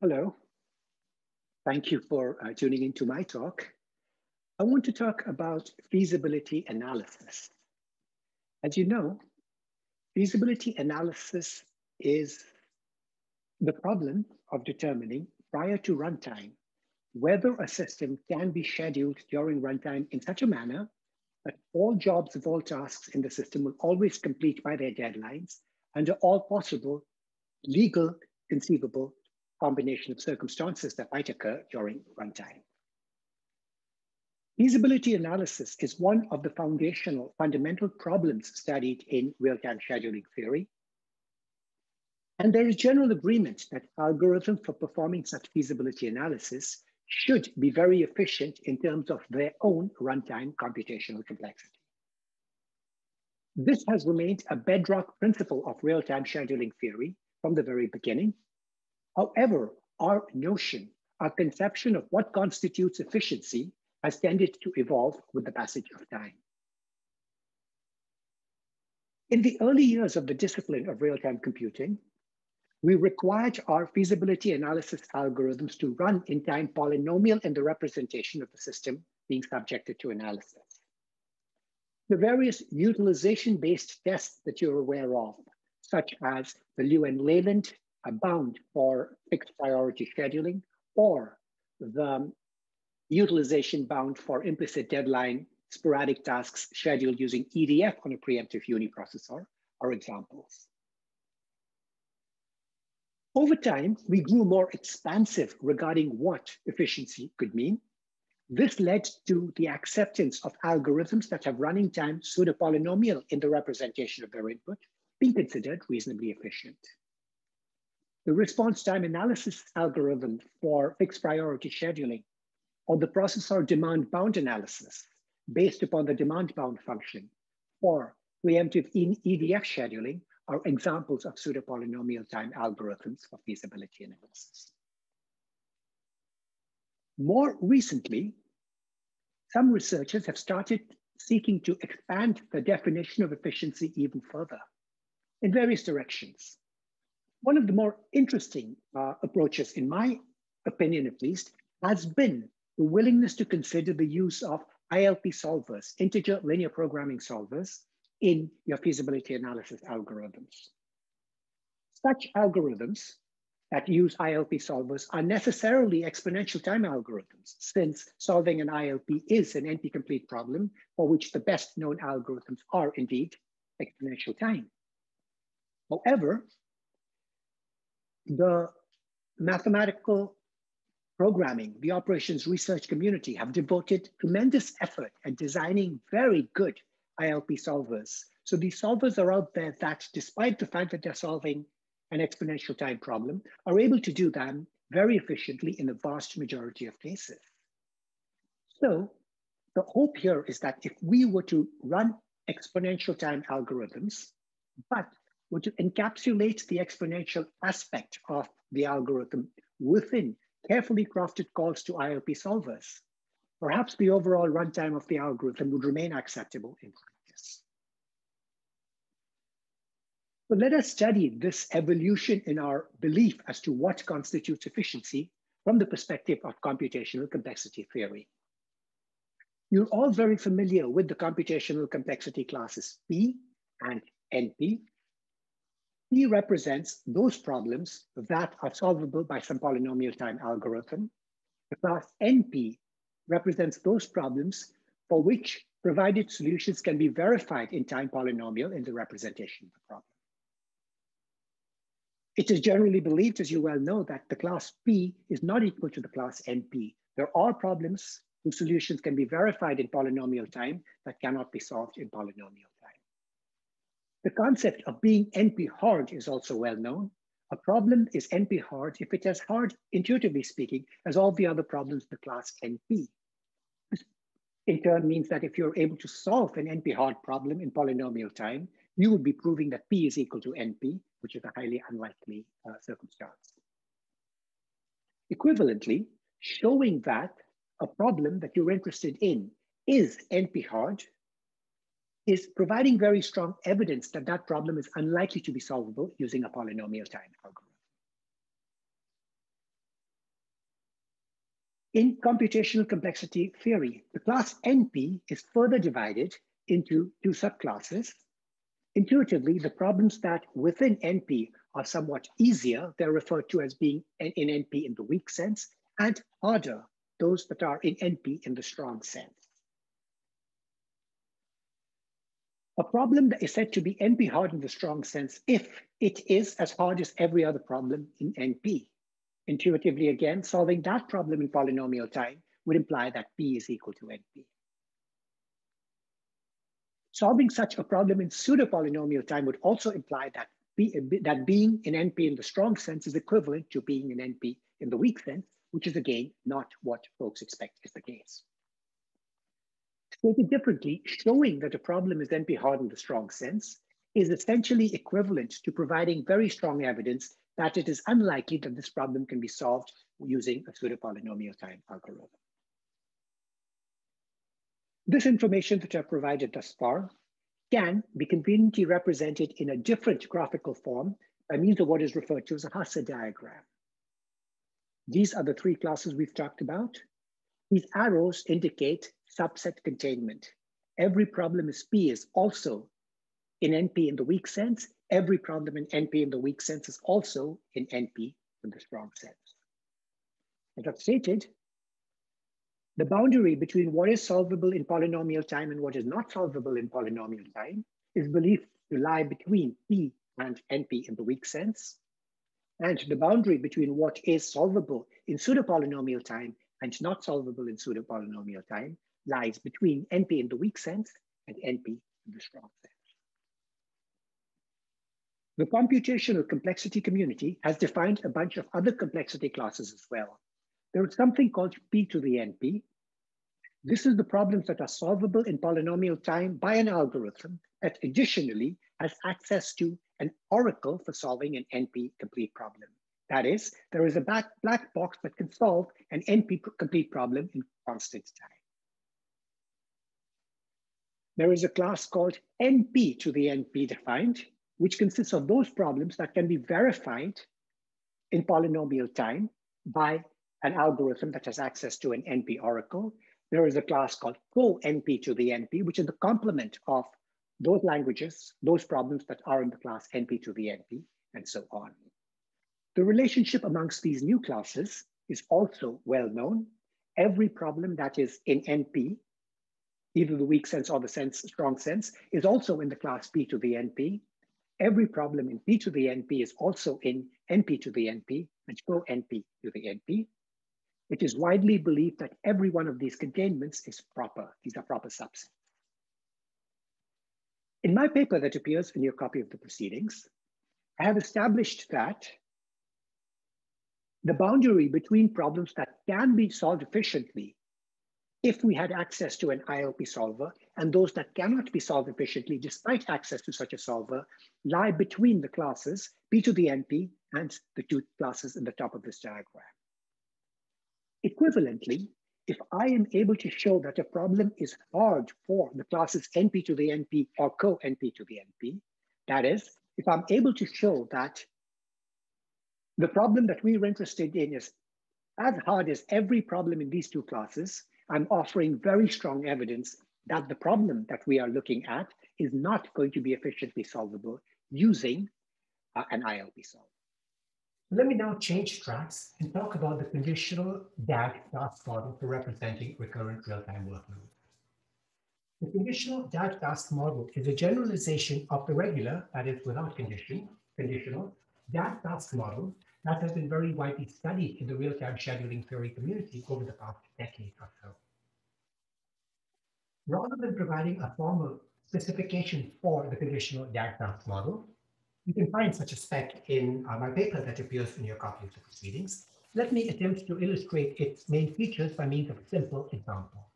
Hello. Thank you for tuning into my talk. I want to talk about feasibility analysis. As you know, feasibility analysis is the problem of determining prior to runtime whether a system can be scheduled during runtime in such a manner that all jobs of all tasks in the system will always complete by their deadlines under all possible legal conceivable combination of circumstances that might occur during runtime. Feasibility analysis is one of the fundamental problems studied in real-time scheduling theory. And there is general agreement that algorithms for performing such feasibility analysis should be very efficient in terms of their own runtime computational complexity. This has remained a bedrock principle of real-time scheduling theory from the very beginning. However, our notion, our conception of what constitutes efficiency has tended to evolve with the passage of time. In the early years of the discipline of real-time computing, we required our feasibility analysis algorithms to run in time polynomial in the representation of the system being subjected to analysis. The various utilization-based tests that you're aware of, such as the Liu and Leyland bound for fixed priority scheduling, or the utilization bound for implicit deadline sporadic tasks scheduled using EDF on a preemptive uniprocessor, are examples. Over time, we grew more expansive regarding what efficiency could mean. This led to the acceptance of algorithms that have running time pseudo-polynomial in the representation of their input being considered reasonably efficient. The response time analysis algorithm for fixed priority scheduling, or the processor demand bound analysis based upon the demand bound function for preemptive EDF scheduling, are examples of pseudo-polynomial time algorithms for feasibility analysis. More recently, some researchers have started seeking to expand the definition of efficiency even further in various directions. One of the more interesting approaches, in my opinion at least, has been the willingness to consider the use of ILP solvers, integer linear programming solvers, in your feasibility analysis algorithms. Such algorithms that use ILP solvers are necessarily exponential time algorithms, since solving an ILP is an NP-complete problem for which the best known algorithms are indeed exponential time. However, the mathematical programming, the operations research community have devoted tremendous effort at designing very good ILP solvers. So these solvers are out there that, despite the fact that they're solving an exponential time problem, are able to do them very efficiently in the vast majority of cases. So the hope here is that if we were to run exponential time algorithms, but were to encapsulate the exponential aspect of the algorithm within carefully crafted calls to ILP solvers, perhaps the overall runtime of the algorithm would remain acceptable in practice. So let us study this evolution in our belief as to what constitutes efficiency from the perspective of computational complexity theory. You're all very familiar with the computational complexity classes P and NP. P represents those problems that are solvable by some polynomial time algorithm. The class NP represents those problems for which provided solutions can be verified in time polynomial in the representation of the problem. It is generally believed, as you well know, that the class P is not equal to the class NP. There are problems whose solutions can be verified in polynomial time that cannot be solved in polynomial time. The concept of being NP-hard is also well known. A problem is NP-hard if it is hard, intuitively speaking, as all the other problems in the class NP. This in turn means that if you're able to solve an NP-hard problem in polynomial time, you would be proving that P is equal to NP, which is a highly unlikely circumstance. Equivalently, showing that a problem that you're interested in is NP-hard is providing very strong evidence that that problem is unlikely to be solvable using a polynomial time algorithm. In computational complexity theory, the class NP is further divided into two subclasses. Intuitively, the problems that within NP are somewhat easier, they're referred to as being in NP in the weak sense, and harder, those that are in NP in the strong sense. A problem that is said to be NP hard in the strong sense if it is as hard as every other problem in NP. Intuitively, again, solving that problem in polynomial time would imply that P is equal to NP. Solving such a problem in pseudo-polynomial time would also imply that being in NP in the strong sense is equivalent to being in NP in the weak sense, which is again not what folks expect is the case. Stated differently, showing that a problem is NP hard in the strong sense is essentially equivalent to providing very strong evidence that it is unlikely that this problem can be solved using a pseudo-polynomial time algorithm. This information that I've provided thus far can be conveniently represented in a different graphical form by means of what is referred to as a Hasse diagram. These are the three classes we've talked about. These arrows indicate subset containment. Every problem is P is also in NP in the weak sense. Every problem in NP in the weak sense is also in NP in the strong sense. As I've stated, the boundary between what is solvable in polynomial time and what is not solvable in polynomial time is believed to lie between P and NP in the weak sense. And the boundary between what is solvable in pseudo-polynomial time and not solvable in pseudo-polynomial time lies between NP in the weak sense and NP in the strong sense. The computational complexity community has defined a bunch of other complexity classes as well. There is something called P to the NP. This is the problems that are solvable in polynomial time by an algorithm that additionally has access to an oracle for solving an NP complete problem. That is, there is a black box that can solve an NP complete problem in constant time. There is a class called NP to the NP defined, which consists of those problems that can be verified in polynomial time by an algorithm that has access to an NP oracle. There is a class called co-NP to the NP, which is the complement of those languages, those problems that are in the class NP to the NP, and so on. The relationship amongst these new classes is also well known. Every problem that is in NP, either the weak sense or the strong sense, is also in the class P to the NP. Every problem in P to the NP is also in NP to the NP and co-NP to the NP. It is widely believed that every one of these containments is proper. These are proper subsets. In my paper that appears in your copy of the proceedings, I have established that the boundary between problems that can be solved efficiently if we had access to an ILP solver and those that cannot be solved efficiently despite access to such a solver lie between the classes P to the NP and the two classes in the top of this diagram. Equivalently, if I am able to show that a problem is hard for the classes NP to the NP or co-NP to the NP, that is, if I'm able to show that the problem that we are interested in is as hard as every problem in these two classes, I'm offering very strong evidence that the problem that we are looking at is not going to be efficiently solvable using an ILP solver. Let me now change tracks and talk about the conditional DAG task model for representing recurrent real-time workloads. The conditional DAG task model is a generalization of the regular, that is without conditional DAG task model that has been very widely studied in the real-time scheduling theory community over the past decade or so. Rather than providing a formal specification for the conditional DAG task model, you can find such a spec in my paper that appears in your copy of the proceedings. Let me attempt to illustrate its main features by means of a simple example.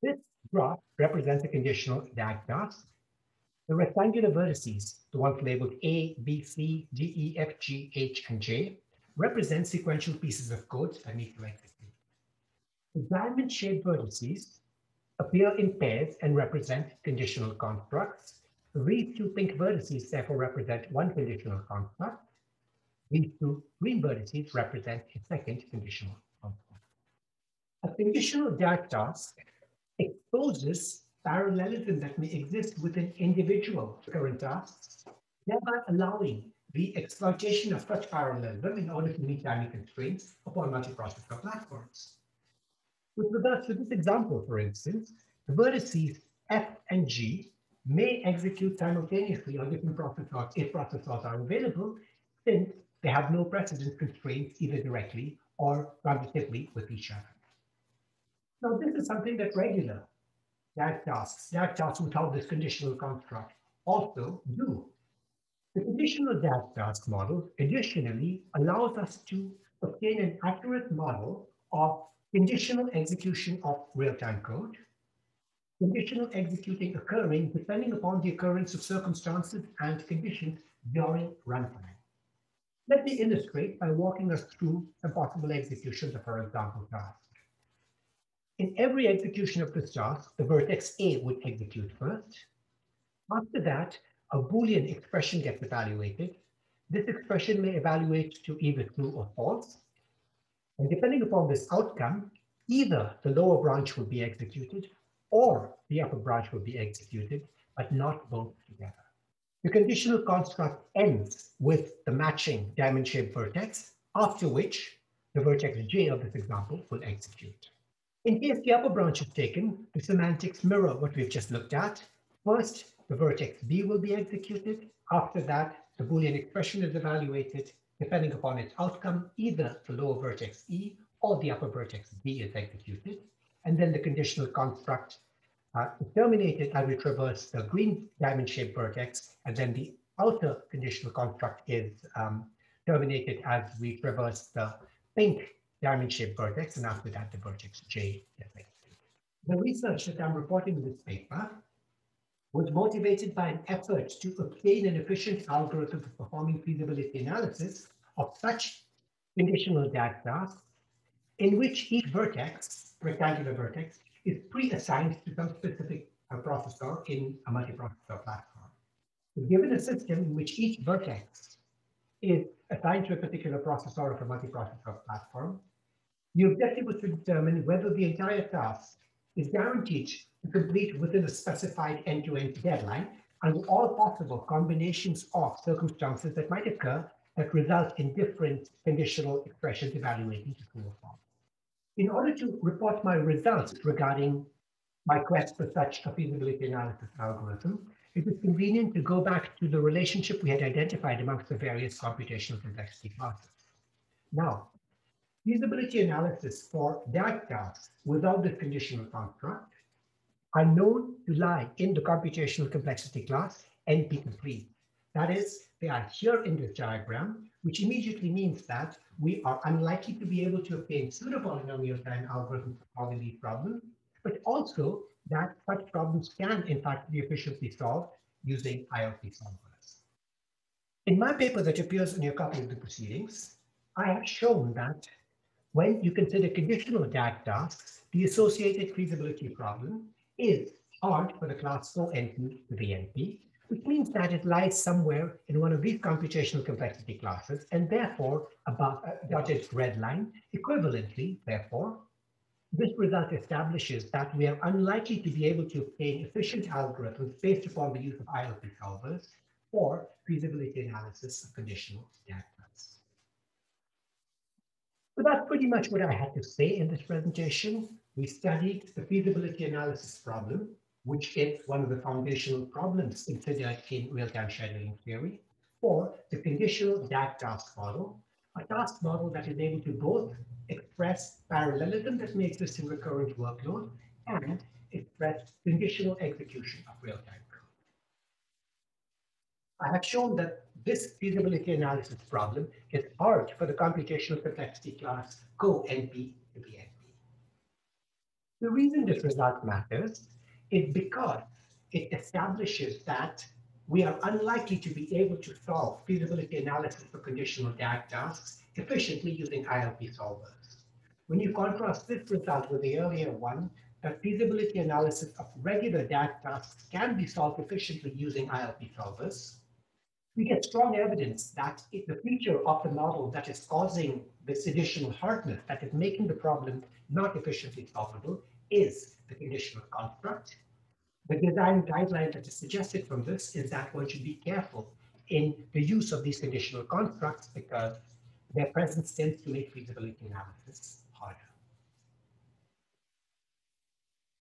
This graph represents a conditional DAG task. The rectangular vertices, the ones labeled A, B, C, D, E, F, G, H, and J, represent sequential pieces of code that need to execute. The diamond-shaped vertices appear in pairs and represent conditional constructs. These two pink vertices therefore represent one conditional construct. These two green vertices represent a second conditional construct. A conditional DAG task exposes parallelism that may exist within individual recurrent tasks, thereby allowing the exploitation of such parallelism in order to meet timing constraints upon multiprocessor platforms. With regards to this example, for instance, the vertices F and G may execute simultaneously on different processors if processors are available, since they have no precedence constraints either directly or transitively with each other. Now, this is something that regular DAG tasks without this conditional construct also do. The conditional DAG task model additionally allows us to obtain an accurate model of conditional execution of real-time code, conditional executing occurring depending upon the occurrence of circumstances and conditions during runtime. Let me illustrate by walking us through some possible executions of our example task. In every execution of this task, the vertex A would execute first. After that, a Boolean expression gets evaluated. This expression may evaluate to either true or false. And depending upon this outcome, either the lower branch will be executed or the upper branch will be executed, but not both together. The conditional construct ends with the matching diamond-shaped vertex, after which the vertex J of this example will execute. In case the upper branch is taken, the semantics mirror what we've just looked at. First, the vertex B will be executed. After that, the Boolean expression is evaluated. Depending upon its outcome, either the lower vertex E or the upper vertex B is executed. And then the conditional construct is terminated as we traverse the green diamond-shaped vertex. And then the outer conditional construct is terminated as we traverse the pink diamond-shaped vertex, and after that, the vertex J is executed. The research that I'm reporting in this paper was motivated by an effort to obtain an efficient algorithm for performing feasibility analysis of such conditional DAG tasks in which each vertex, rectangular vertex, is pre-assigned to some specific processor in a multiprocessor platform. So given a system in which each vertex is assigned to a particular processor of a multiprocessor platform, the objective was to determine whether the entire task is guaranteed to complete within a specified end-to-end deadline under all possible combinations of circumstances that might occur that result in different conditional expressions evaluating to true or false. In order to report my results regarding my quest for such a feasibility analysis algorithm, it is convenient to go back to the relationship we had identified amongst the various computational complexity classes. Now, feasibility analysis for DAG tasks without this conditional construct are known to lie in the computational complexity class NP-complete. That is, they are here in this diagram, which immediately means that we are unlikely to be able to obtain pseudo-polynomial time algorithms for solving these problems, but also that such problems can, in fact, be efficiently solved using ILP solvers. In my paper that appears in your copy of the proceedings, I have shown that when you consider conditional DAG tasks, the associated feasibility problem is hard for the class co-NP-NP, which means that it lies somewhere in one of these computational complexity classes, and therefore above a dotted red line. Equivalently, therefore, this result establishes that we are unlikely to be able to obtain efficient algorithms based upon the use of ILP solvers for feasibility analysis of conditional DAG tasks. So that's pretty much what I had to say in this presentation. We studied the feasibility analysis problem, which is one of the foundational problems considered in real-time scheduling theory, for the conditional DAG task model, a task model that is able to both express parallelism that may exist in recurrent workload and express conditional execution of real-time code. I have shown that this feasibility analysis problem is hard for the computational complexity class co-NP-NP. The reason this result matters is because it establishes that we are unlikely to be able to solve feasibility analysis for conditional DAG tasks efficiently using ILP solvers. When you contrast this result with the earlier one, that feasibility analysis of regular DAG tasks can be solved efficiently using ILP solvers, we get strong evidence that the feature of the model that is causing this additional hardness, that is making the problem not efficiently solvable, is the conditional construct. The design guideline that is suggested from this is that one should be careful in the use of these conditional constructs because their presence tends to make feasibility analysis harder.